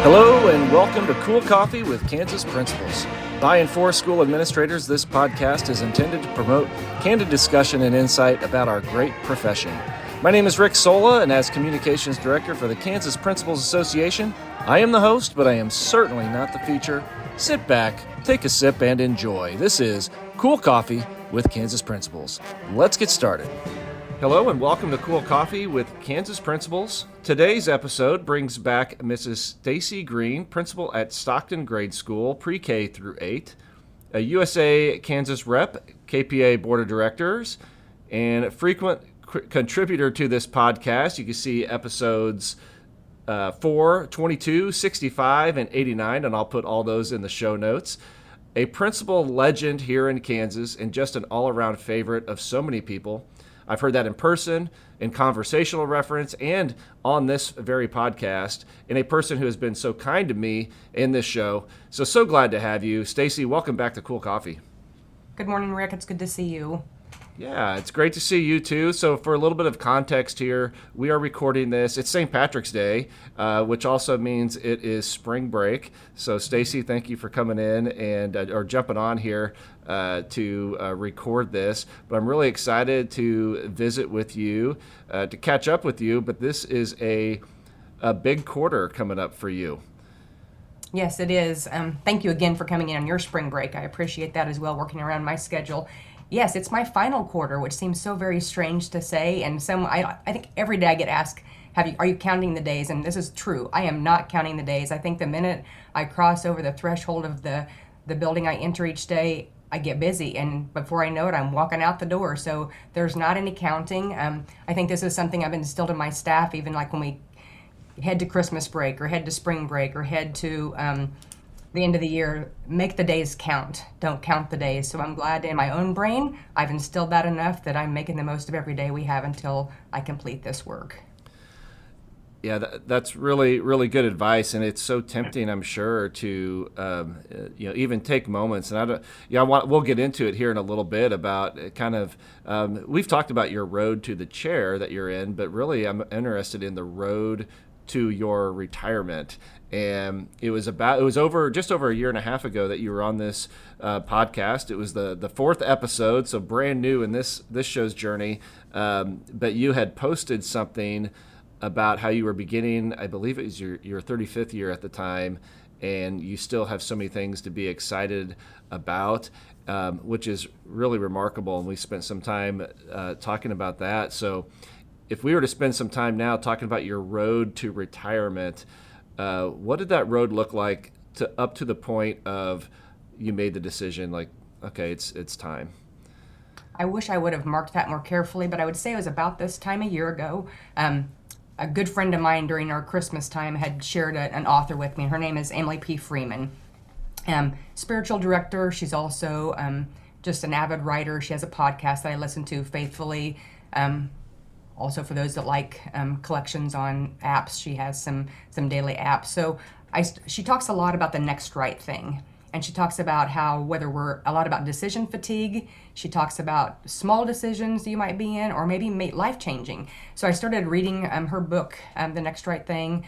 Hello and welcome to Cool Coffee with Kansas Principals. By and for school administrators, this podcast is intended to promote candid discussion and insight about our great profession. My name is Rick Sola, and as Communications Director for the Kansas Principals Association, I am the host, but I am certainly not the feature. Sit back, take a sip, and enjoy. This is Cool Coffee with Kansas Principals. Let's get started. Hello and welcome to Cool Coffee with Kansas Principals. Today's episode brings back Mrs. Stacey Green, principal at Stockton Grade School, pre-K through 8, a USA Kansas rep, KPA Board of Directors, and a frequent contributor to this podcast. You can see episodes 4, 22, 65, and 89, and I'll put all those in the show notes. A principal legend here in Kansas and just an all-around favorite of so many people. I've heard that in person, in conversational reference, and on this very podcast, and a person who has been so kind to me in this show. So glad to have you. Stacey, welcome back to Cool Coffee. Good morning, Rick. It's good to see you. Yeah, it's great to see you too. So for a little bit of context here, we are recording this. It's St. Patrick's Day, which also means it is spring break. So Stacey, thank you for coming in and or jumping on here to record this. But I'm really excited to visit with you, to catch up with you. But this is a big quarter coming up for you. Yes, it is. Thank you again for coming in on your spring break. I appreciate that as well, working around my schedule. Yes, it's my final quarter, which seems so very strange to say. And I think every day I get asked, are you counting the days? And this is true. I am not counting the days. I think the minute I cross over the threshold of the building I enter each day, I get busy. And before I know it, I'm walking out the door. So there's not any counting. I think this is something I've instilled in my staff, even like when we head to Christmas break or head to spring break or head to the end of the year, make the days count. Don't count the days. So I'm glad in my own brain, I've instilled that enough that I'm making the most of every day we have until I complete this work. Yeah, that's really, really good advice, and it's so tempting, I'm sure, to even take moments. And we'll get into it here in a little bit about kind of. We've talked about your road to the chair that you're in, but really, I'm interested in the road to your retirement. And it was just over a year and a half ago that you were on this podcast. It was the fourth episode, so brand new in this show's journey. But you had posted something about how you were beginning, I believe it was your 35th year at the time, and you still have so many things to be excited about, which is really remarkable. And we spent some time talking about that. So if we were to spend some time now talking about your road to retirement, what did that road look like up to the point of you made the decision, like, okay, it's time? I wish I would have marked that more carefully, but I would say it was about this time a year ago. A good friend of mine during our Christmas time had shared an author with me. Her name is Emily P. Freeman. Spiritual director. She's also just an avid writer. She has a podcast that I listen to faithfully. Also, for those that like collections on apps, she has some daily apps. So she talks a lot about the next right thing. And she talks about how whether we're a lot about decision fatigue, she talks about small decisions you might be in or maybe life-changing. So I started reading her book, The Next Right Thing,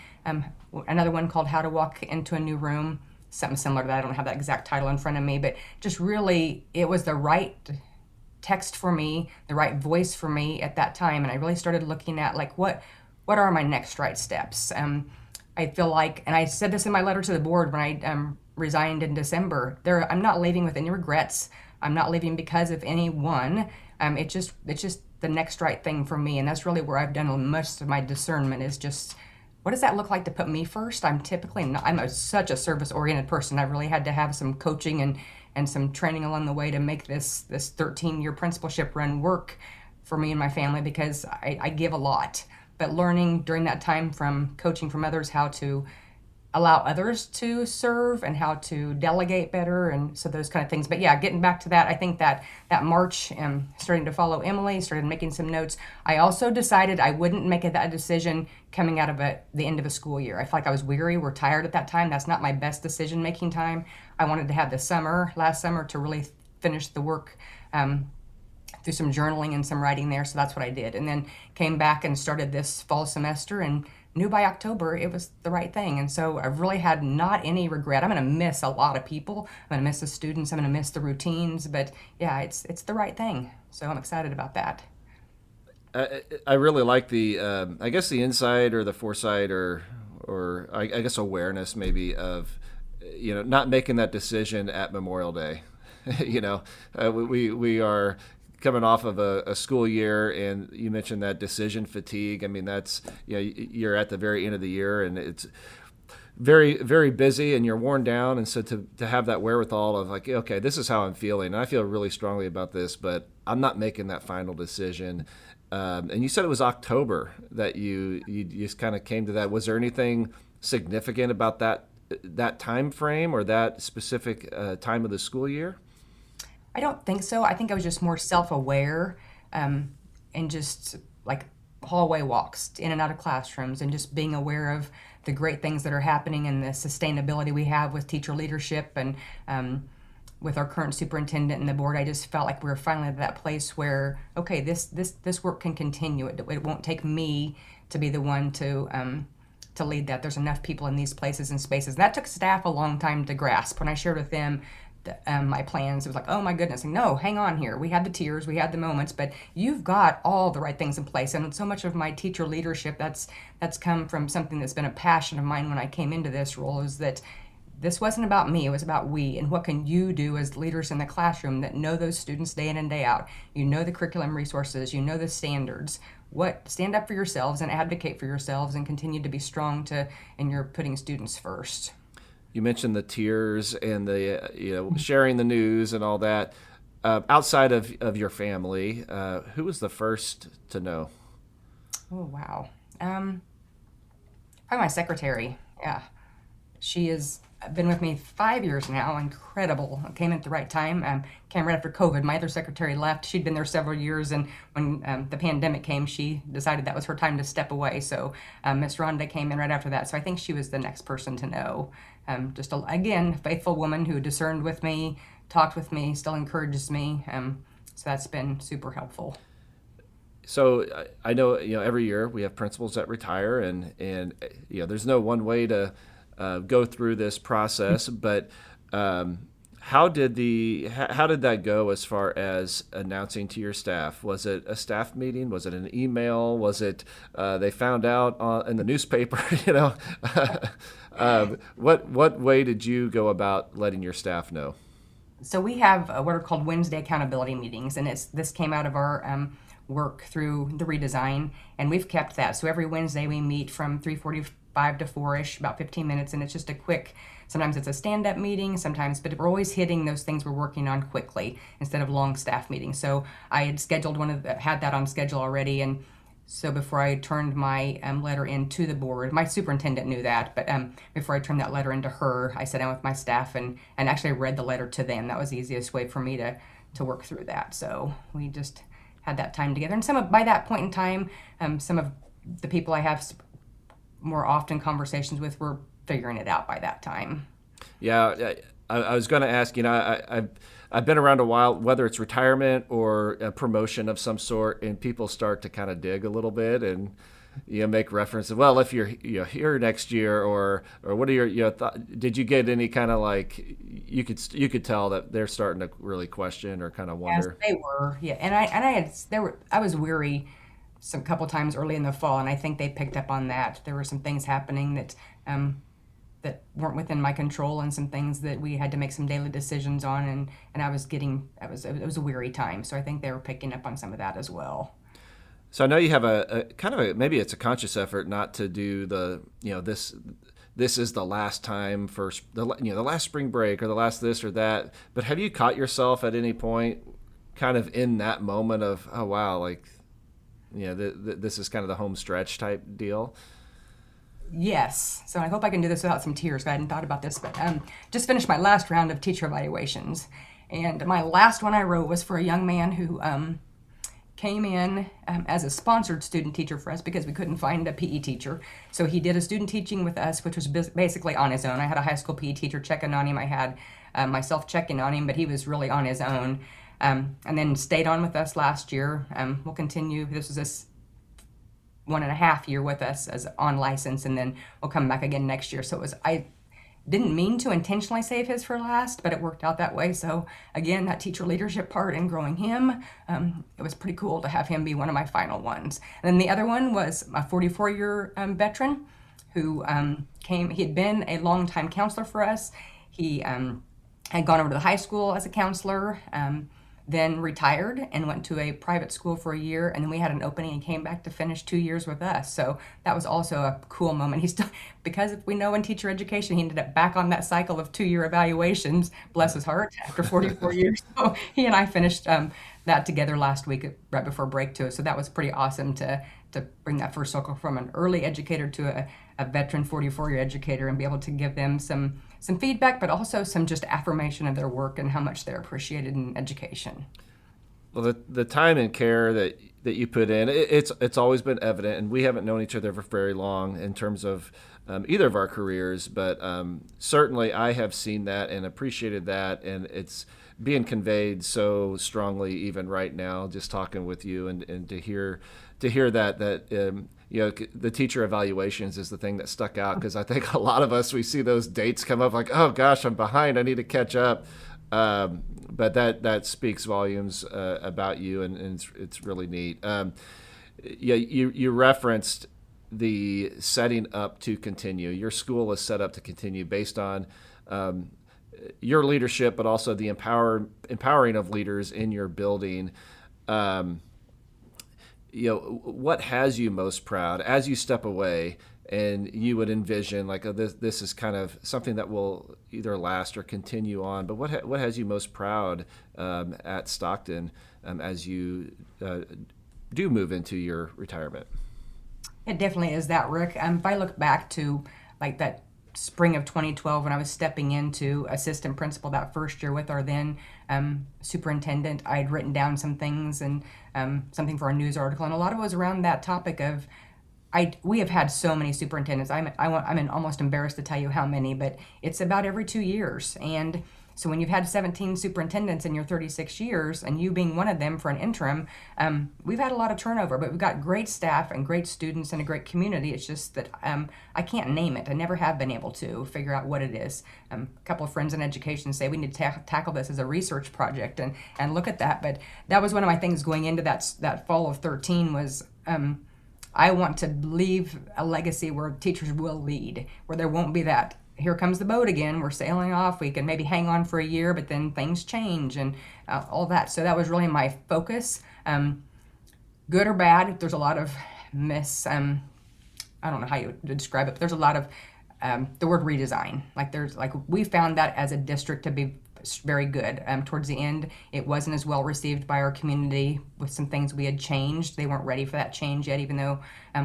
another one called How to Walk into a New Room, something similar to that. I don't have that exact title in front of me, but just really it was the right text for me, the right voice for me at that time. And I really started looking at like what are my next right steps. I feel like, and I said this in my letter to the board when I resigned in December, I'm not leaving with any regrets. I'm not leaving because of anyone. It's just the next right thing for me. And that's really where I've done most of my discernment is just, what does that look like to put me first? I'm typically not, such a service-oriented person. I've really had to have some coaching and some training along the way to make this 13-year principalship run work for me and my family because I give a lot. But learning during that time from coaching from others how to allow others to serve and how to delegate better and so those kind of things. But yeah, getting back to that, I think that March, starting to follow Emily, started making some notes. I also decided I wouldn't make that decision coming out of the end of a school year. I felt like I was weary, we're tired at that time. That's not my best decision-making time. I wanted to have the last summer to really finish the work through some journaling and some writing there. So that's what I did. And then came back and started this fall semester and knew by October it was the right thing. And so I've really had not any regret. I'm going to miss a lot of people. I'm going to miss the students. I'm going to miss the routines. But yeah, it's the right thing. So I'm excited about that. I really like the I guess the insight or the foresight or I guess awareness maybe of not making that decision at Memorial Day. We are coming off of a school year, and you mentioned that decision fatigue. I mean, that's you're at the very end of the year, and it's very very busy, and you're worn down. And so to have that wherewithal of like, okay, this is how I'm feeling, and I feel really strongly about this, but I'm not making that final decision. And you said it was October that you just kind of came to that. Was there anything significant about that time frame or that specific time of the school year? I don't think so. I think I was just more self-aware, and just like hallway walks in and out of classrooms and just being aware of the great things that are happening and the sustainability we have with teacher leadership and with our current superintendent and the board. I just felt like we were finally at that place where, okay, this work can continue. It won't take me to be the one to lead that. There's enough people in these places and spaces. That took staff a long time to grasp. When I shared with them my plans, it was like, oh my goodness, and no, hang on here. We had the tears, we had the moments, but you've got all the right things in place. And so much of my teacher leadership, that's come from something that's been a passion of mine when I came into this role, is that this wasn't about me, it was about we, and what can you do as leaders in the classroom that know those students day in and day out. You know the curriculum resources, you know the standards. Stand up for yourselves and advocate for yourselves and continue to be strong and you're putting students first. You mentioned the tears and the sharing the news and all that. Outside of your family, who was the first to know? Oh wow, probably my secretary. Yeah, she has been with me 5 years now. Incredible. Came at the right time. Came right after COVID. My other secretary left. She'd been there several years, and when the pandemic came, she decided that was her time to step away. So Miss Rhonda came in right after that. So I think she was the next person to know. Just again, faithful woman who discerned with me, talked with me, still encourages me. So that's been super helpful. So I know every year we have principals that retire, and there's no one way to go through this process, but how did that go as far as announcing to your staff? Was it a staff meeting? Was it an email? Was it they found out in the newspaper? What way did you go about letting your staff know? So we have what are called Wednesday accountability meetings, and this came out of our work through the redesign, and we've kept that. So every Wednesday we meet from 3:45 to 4-ish, about 15 minutes, and it's just a quick, sometimes it's a stand-up meeting, but we're always hitting those things we're working on quickly instead of long staff meetings. So I had scheduled had that on schedule already, and so before I turned my letter in to the board, my superintendent knew that, but before I turned that letter into her, I sat down with my staff and actually read the letter to them. That was the easiest way for me to work through that. So we just had that time together. And by that point in time, some of the people I have more often conversations with were figuring it out by that time. Yeah, I was going to ask, I've been around a while, whether it's retirement or a promotion of some sort, and people start to kind of dig a little bit and make reference to, well, if you're here next year, or what are your did you get any kind of like you could tell that they're starting to really question or kind of wonder? Yes, they were. Yeah, and I was weary some couple times early in the fall, and I think they picked up on that. There were some things happening that that weren't within my control, and some things that we had to make some daily decisions on, and it was a weary time. So I think they were picking up on some of that as well. So I know you have a kind of maybe it's a conscious effort not to do this is the last time for the last spring break or the last this or that. But have you caught yourself at any point kind of in that moment of, oh wow, like this is kind of the home stretch type deal? Yes. So I hope I can do this without some tears. I hadn't thought about this, but just finished my last round of teacher evaluations, and my last one I wrote was for a young man who came in as a sponsored student teacher for us because we couldn't find a PE teacher. So he did a student teaching with us, which was basically on his own. I had a high school PE teacher checking on him. I had myself checking on him, but he was really on his own. And then stayed on with us last year. We'll continue. This was 1.5 year with us as on license, and then we'll come back again next year. So I didn't mean to intentionally save his for last, but it worked out that way. So again, that teacher leadership part and growing him, it was pretty cool to have him be one of my final ones. And then the other one was a 44-year veteran who came. He had been a longtime counselor for us. He had gone over to the high school as a counselor, then retired and went to a private school for a year, and then we had an opening and came back to finish 2 years with us. So that was also a cool moment. He still, because if we know in teacher education, he ended up back on that cycle of 2-year evaluations, bless his heart, after 44 years. So he and I finished that together last week right before break too. So that was pretty awesome to bring that first circle from an early educator to a veteran 44-year educator and be able to give them some feedback, but also some just affirmation of their work and how much they're appreciated in education. Well, the time and care that you put in, it's always been evident, and we haven't known each other for very long in terms of either of our careers, but certainly I have seen that and appreciated that, and it's being conveyed so strongly even right now, just talking with you and to hear that the teacher evaluations is the thing that stuck out, because I think a lot of us, we see those dates come up like, oh gosh, I'm behind, I need to catch up. But that speaks volumes about you, and it's really neat. You referenced the setting up to continue. Your school is set up to continue based on your leadership, but also the empowering of leaders in your building. What has you most proud as you step away and you would envision like this is kind of something that will either last or continue on, but what has you most proud at Stockton as you do move into your retirement? It definitely is that, Rick. If I look back to like that spring of 2012 when I was stepping into assistant principal that first year with our then superintendent, I'd written down some things and something for a news article, and a lot of it was around that topic of we have had so many superintendents. I'm almost embarrassed to tell you how many, but it's about every 2 years. And so when you've had 17 superintendents in your 36 years, and you being one of them for an interim, we've had a lot of turnover, but we've got great staff and great students and a great community. It's just that I can't name it. I never have been able to figure out what it is. A couple of friends in education say we need to tackle this as a research project and look at that. But that was one of my things going into that fall of 13 was I want to leave a legacy where teachers will lead, where there won't be that, here comes the boat again, we're sailing off, we can maybe hang on for a year, but then things change and all that. So that was really my focus. Good or bad, there's a lot of I don't know how you would describe it, but there's a lot of the word redesign. We found that as a district to be very good. Towards the end, it wasn't as well received by our community with some things we had changed. They weren't ready for that change yet, even though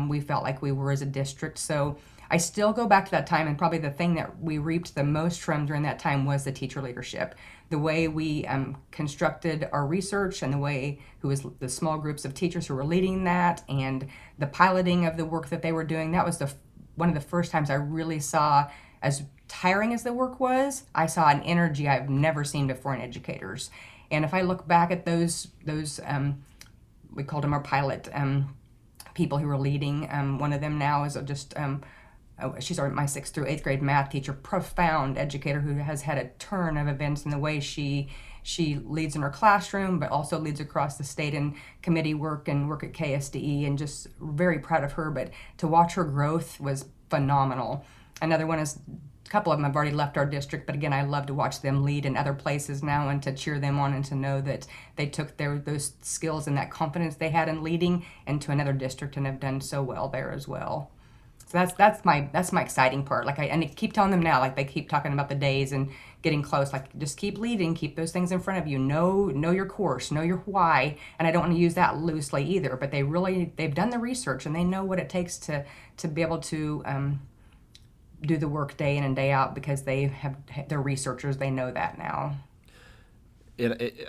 we felt like we were as a district. So I still go back to that time, and probably the thing that we reaped the most from during that time was the teacher leadership. The way we constructed our research, and the way the small groups of teachers who were leading that, and the piloting of the work that they were doing. That was one of the first times I really saw, as tiring as the work was, I saw an energy I've never seen before in educators. And if I look back at those we called them our pilot people who were leading. One of them now is just she's my 6th through 8th grade math teacher, profound educator who has had a turn of events in the way she leads in her classroom, but also leads across the state in committee work and work at KSDE, and just very proud of her. But to watch her growth was phenomenal. Another one is, a couple of them have already left our district, but again, I love to watch them lead in other places now and to cheer them on and to know that they took those skills and that confidence they had in leading into another district and have done so well there as well. So that's my exciting part. Like I keep telling them now, like they keep talking about the days and getting close, like just keep leading, keep those things in front of you, know your course, know your why. And I don't want to use that loosely either, but they've done the research and they know what it takes to be able to do the work day in and day out, because they're researchers. They know that now.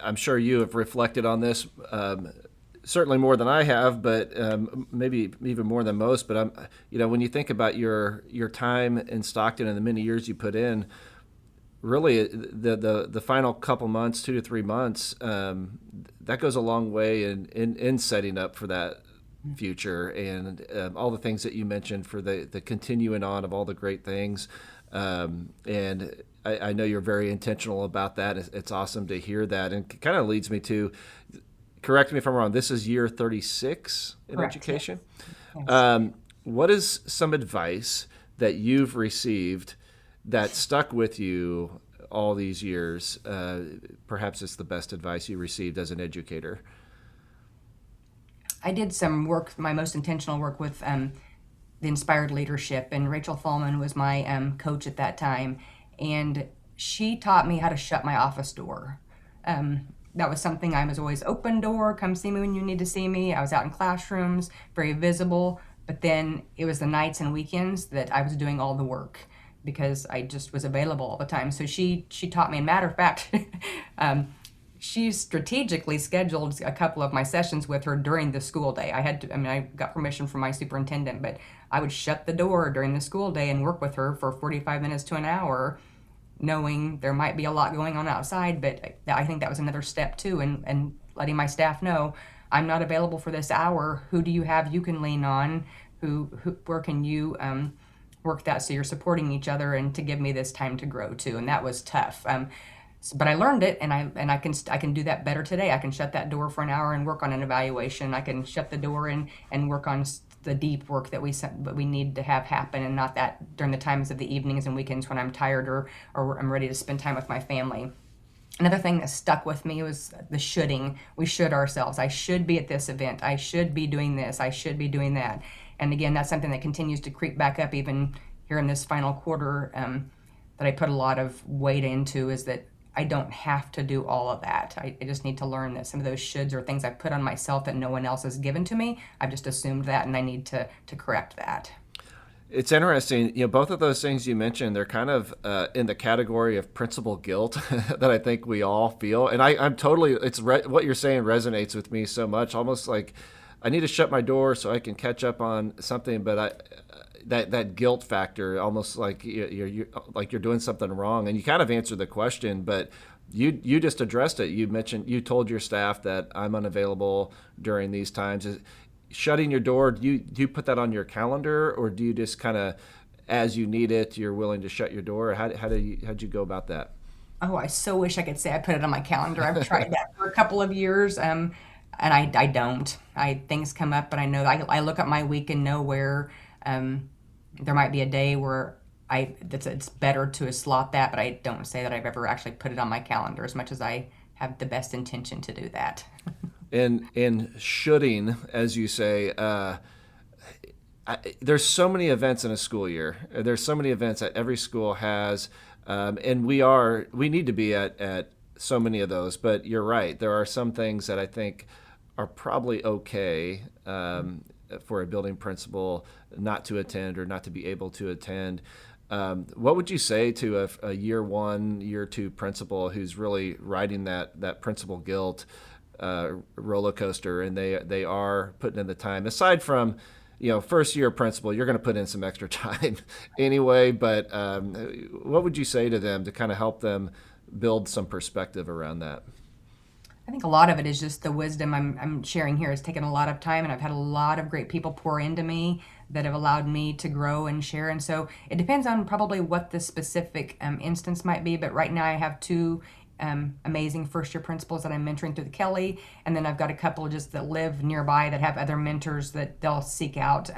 I'm sure you have reflected on this, certainly more than I have, but maybe even more than most. But when you think about your time in Stockton and the many years you put in, really the final couple months, 2 to 3 months, that goes a long way in setting up for that future, and all the things that you mentioned for the continuing on of all the great things. And I know you're very intentional about that. It's awesome to hear that, and kind of leads me to, correct me if I'm wrong, this is year 36 in Correct. education. Yes. What is some advice that you've received that stuck with you all these years? Perhaps it's the best advice you received as an educator. I did some work, my most intentional work with the Inspired Leadership, and Rachel Fallman was my coach at that time, and she taught me how to shut my office door. That was something I was always open door, come see me when you need to see me. I was out in classrooms, very visible, but then it was the nights and weekends that I was doing all the work because I just was available all the time. So she taught me, and matter of fact, she strategically scheduled a couple of my sessions with her during the school day. I got permission from my superintendent, but I would shut the door during the school day and work with her for 45 minutes to an hour, knowing there might be a lot going on outside. But I think that was another step too, and letting my staff know, I'm not available for this hour. Who do you have you can lean on? Where can you work that so you're supporting each other, and to give me this time to grow too? And that was tough. But I learned it, and I can do that better today. I can shut that door for an hour and work on an evaluation. I can shut the door and work on the deep work that we need to have happen, and not that during the times of the evenings and weekends when I'm tired or I'm ready to spend time with my family. Another thing that stuck with me was the shoulding. We should ourselves. I should be at this event. I should be doing this. I should be doing that. And again, that's something that continues to creep back up even here in this final quarter, that I put a lot of weight into, is that I don't have to do all of that. I just need to learn that some of those shoulds are things I've put on myself that no one else has given to me. I've just assumed that, and I need to correct that. It's interesting, both of those things you mentioned, they're kind of in the category of principal guilt that I think we all feel. And I'm totally, what you're saying resonates with me so much, almost like I need to shut my door so I can catch up on something, but that guilt factor, almost like you're doing something wrong. And you kind of answered the question, but you just addressed it. You told your staff that I'm unavailable during these times. Shutting your door, do you put that on your calendar, or do you just kind of, as you need it, you're willing to shut your door? How'd you go about that? Oh, I so wish I could say I put it on my calendar. I've tried that for a couple of years, and I don't. Things come up, but I know I look at my week and know where there might be a day where it's better to slot that, but I don't say that I've ever actually put it on my calendar, as much as I have the best intention to do that. In shoulding, as you say, there's so many events in a school year. There's so many events that every school has, and we need to be at so many of those. But you're right. There are some things that I think are probably okay for a building principal not to attend or not to be able to attend. What would you say to a year one, year two principal who's really riding that principal guilt roller coaster, and they are putting in the time? Aside from, first year principal, you're going to put in some extra time anyway. But what would you say to them to kind of help them build some perspective around that? I think a lot of it is just the wisdom I'm sharing here. It's taken a lot of time, and I've had a lot of great people pour into me that have allowed me to grow and share. And so it depends on probably what the specific instance might be. But right now I have two amazing first-year principals that I'm mentoring through the Kelly, and then I've got a couple just that live nearby that have other mentors that they'll seek out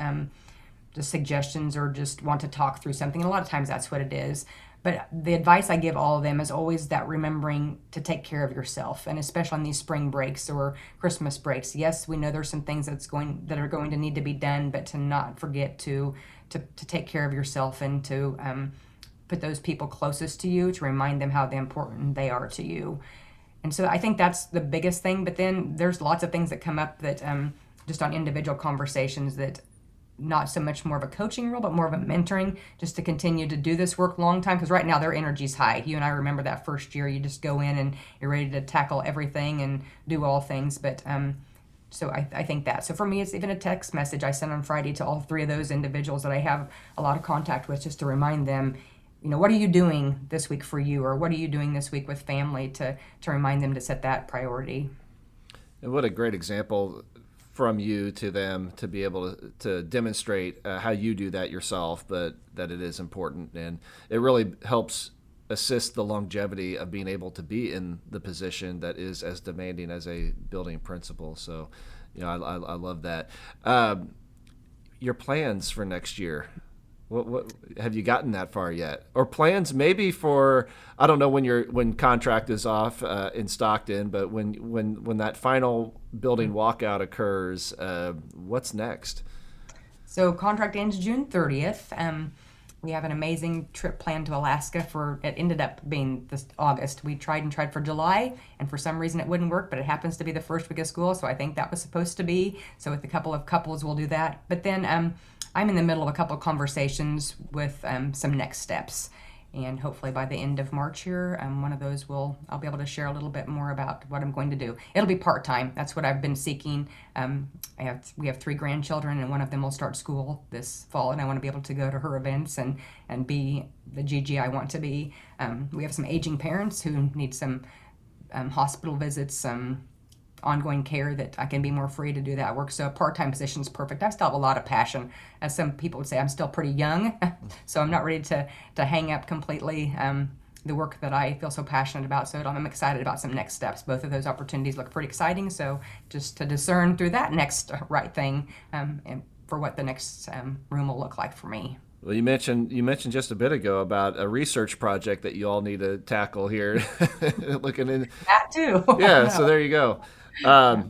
just suggestions or just want to talk through something. And a lot of times that's what it is. But the advice I give all of them is always that remembering to take care of yourself, and especially on these spring breaks or Christmas breaks. Yes, we know there's some things that are going to need to be done, but to not forget to take care of yourself, and to put those people closest to you, to remind them how important they are to you. And so I think that's the biggest thing. But then there's lots of things that come up that just on individual conversations, that not so much more of a coaching role, but more of a mentoring, just to continue to do this work long time. Because right now their energy's high. You and I remember that first year, you just go in and you're ready to tackle everything and do all things. But so I think that. So for me, it's even a text message I sent on Friday to all three of those individuals that I have a lot of contact with, just to remind them, what are you doing this week for you? Or what are you doing this week with family, to remind them to set that priority. And what a great example from you to them to be able to demonstrate how you do that yourself, but that it is important. And it really helps assist the longevity of being able to be in the position that is as demanding as a building principal. So, I love that. Your plans for next year. What have you gotten that far yet? Or plans maybe for, I don't know when contract is off in Stockton, but when that final building walkout occurs, what's next? So contract ends June 30th. We have an amazing trip planned to Alaska it ended up being this August. We tried for July, and for some reason it wouldn't work, but it happens to be the first week of school, so I think that was supposed to be. So with a couple of couples, we'll do that. But then I'm in the middle of a couple of conversations with some next steps. And hopefully by the end of March here, one of those I'll be able to share a little bit more about what I'm going to do. It'll be part-time. That's what I've been seeking. We have 3 grandchildren, and one of them will start school this fall, and I want to be able to go to her events and be the Gigi I want to be. We have some aging parents who need some hospital visits, ongoing care that I can be more free to do that work. So a part-time position is perfect. I still have a lot of passion. As some people would say, I'm still pretty young, so I'm not ready to hang up completely the work that I feel so passionate about. So I'm excited about some next steps. Both of those opportunities look pretty exciting. So just to discern through that next right thing and for what the next room will look like for me. Well, you mentioned just a bit ago about a research project that you all need to tackle here. Looking in that too. Yeah, so there you go. Last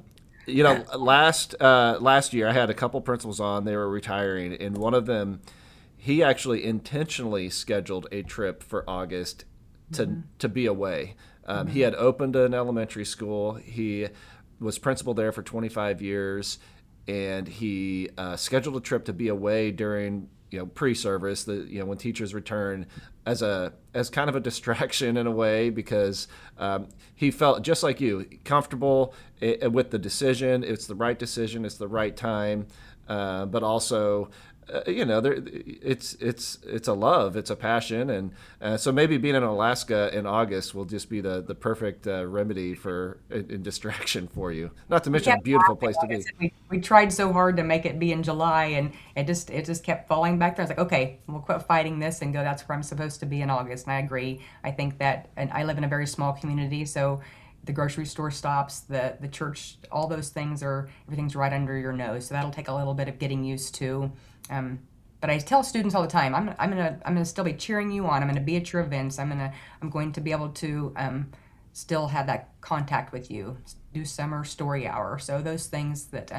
year I had a couple principals on. They were retiring, and one of them, he actually intentionally scheduled a trip for August to be away. He had opened an elementary school. He was principal there for 25 years, and he scheduled a trip to be away during pre-service, when teachers return, as kind of a distraction in a way, because he felt just like you, comfortable with the decision. It's the right decision. It's the right time, but also, it's a love, it's a passion, and so maybe being in Alaska in August will just be the perfect remedy in distraction for you. Not to mention a beautiful place to be. We tried so hard to make it be in July, and it just kept falling back there. I was like, okay, we'll quit fighting this and go. That's where I'm supposed to be in August, and I agree. I think that, and I live in a very small community, so the grocery store stops, the church, all those things everything's right under your nose. So that'll take a little bit of getting used to. But I tell students all the time, I'm gonna still be cheering you on. I'm gonna be at your events. I'm going to be able to still have that contact with you. Do summer story hour. So those things that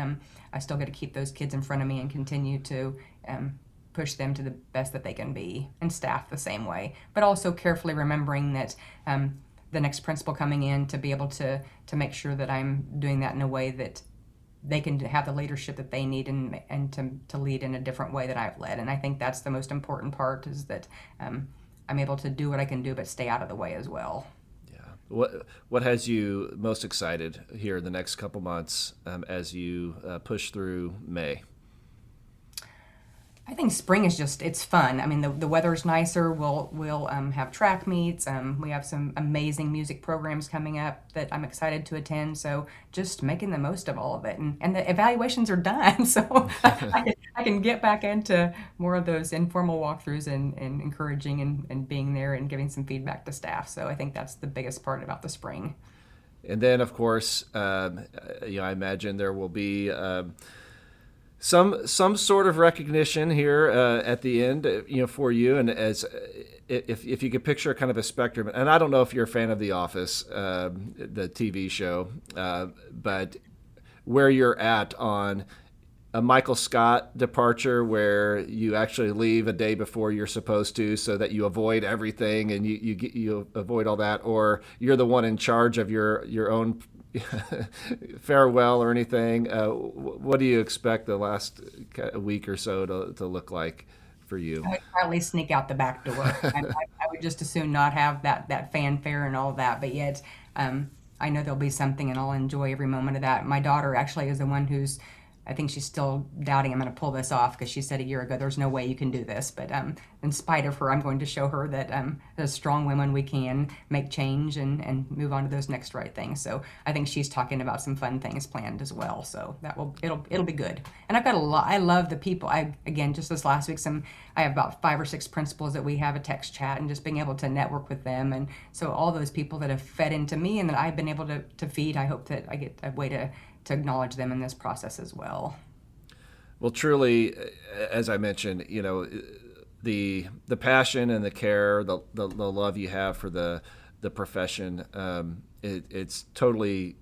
I still get to keep those kids in front of me and continue to push them to the best that they can be, and staff the same way. But also carefully remembering that the next principal coming in, to be able to make sure that I'm doing that in a way that they can have the leadership that they need and to lead in a different way that I've led. And I think that's the most important part, is that I'm able to do what I can do, but stay out of the way as well. Yeah. What has you most excited here in the next couple months as you push through May? I think spring is it's fun. I mean, the weather's nicer. We'll have track meets. We have some amazing music programs coming up that I'm excited to attend. So just making the most of all of it. And the evaluations are done. So I can get back into more of those informal walkthroughs and encouraging and being there and giving some feedback to staff. So I think that's the biggest part about the spring. And then, of course, I imagine there will be some sort of recognition here at the end, for you. And as if you could picture kind of a spectrum, and I don't know if you're a fan of The Office, the TV show, but where you're at on a Michael Scott departure, where you actually leave a day before you're supposed to, so that you avoid everything and you avoid all that, or you're the one in charge of your own farewell or anything. What do you expect the last week or so to look like for you? I would probably sneak out the back door. I would just as soon not have that fanfare and all that, but yet I know there'll be something, and I'll enjoy every moment of that. My daughter actually is the one who's I think she's still doubting I'm going to pull this off because she said a year ago, there's no way you can do this. But in spite of her, I'm going to show her that as strong women, we can make change and move on to those next right things. So I think she's talking about some fun things planned as well. So it'll be good. And I've got a lot. I love the people. Again, just this last week, I have about 5 or 6 principals that we have a text chat, and just being able to network with them. And so all those people that have fed into me and that I've been able to feed, I hope that I get a way to acknowledge them in this process as well. Well, truly, as I mentioned, the passion and the care, the love you have for the profession, it's totally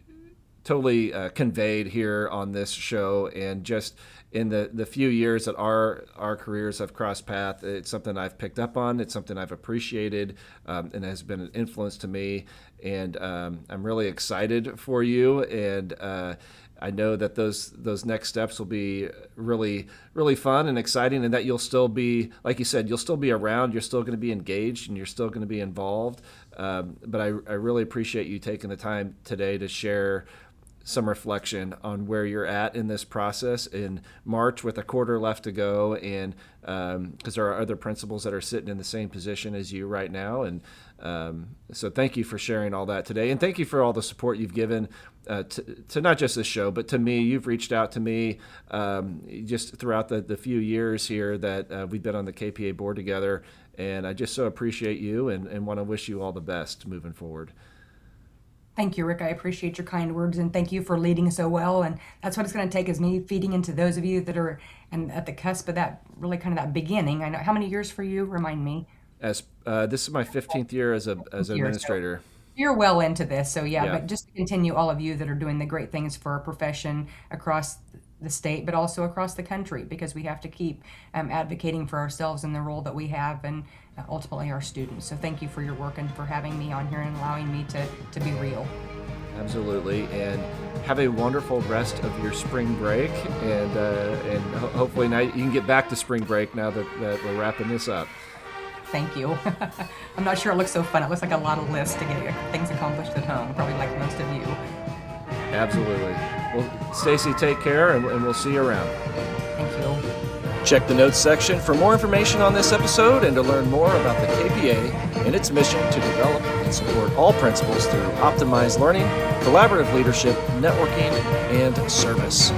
conveyed here on this show. And just in the few years that our careers have crossed paths, it's something I've picked up on. It's something I've appreciated, and has been an influence to me. And I'm really excited for you. And I know that those next steps will be really, really fun and exciting, and that you'll still be, like you said, you'll still be around. You're still going to be engaged, and you're still going to be involved. But I really appreciate you taking the time today to share some reflection on where you're at in this process in March with a quarter left to go, and because there are other principals that are sitting in the same position as you right now. And so thank you for sharing all that today, and thank you for all the support you've given to not just this show, but to me. You've reached out to me just throughout the few years here that we've been on the KPA board together, and I just so appreciate you and want to wish you all the best moving forward. Thank you, Rick. I appreciate your kind words, and thank you for leading so well. And that's what it's going to take, is me feeding into those of you that are at the cusp of that, really kind of that beginning. I know, how many years for you? Remind me. As this is my 15th year as an administrator. So you're well into this, so Yeah. But just to continue, all of you that are doing the great things for our profession across the state, but also across the country, because we have to keep advocating for ourselves in the role that we have, and ultimately our students. So thank you for your work and for having me on here and allowing me to be real. Absolutely, and have a wonderful rest of your spring break, and hopefully now you can get back to spring break now that we're wrapping this up. Thank you. I'm not sure it looks so fun. It looks like a lot of lists to get things accomplished at home, probably like most of you. Absolutely. Well, Stacey, take care, and we'll see you around. Thank you. Check the notes section for more information on this episode and to learn more about the KPA and its mission to develop and support all principals through optimized learning, collaborative leadership, networking, and service.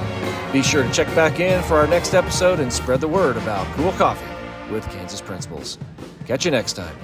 Be sure to check back in for our next episode and spread the word about Cool Coffee with Kansas Principals. Catch you next time.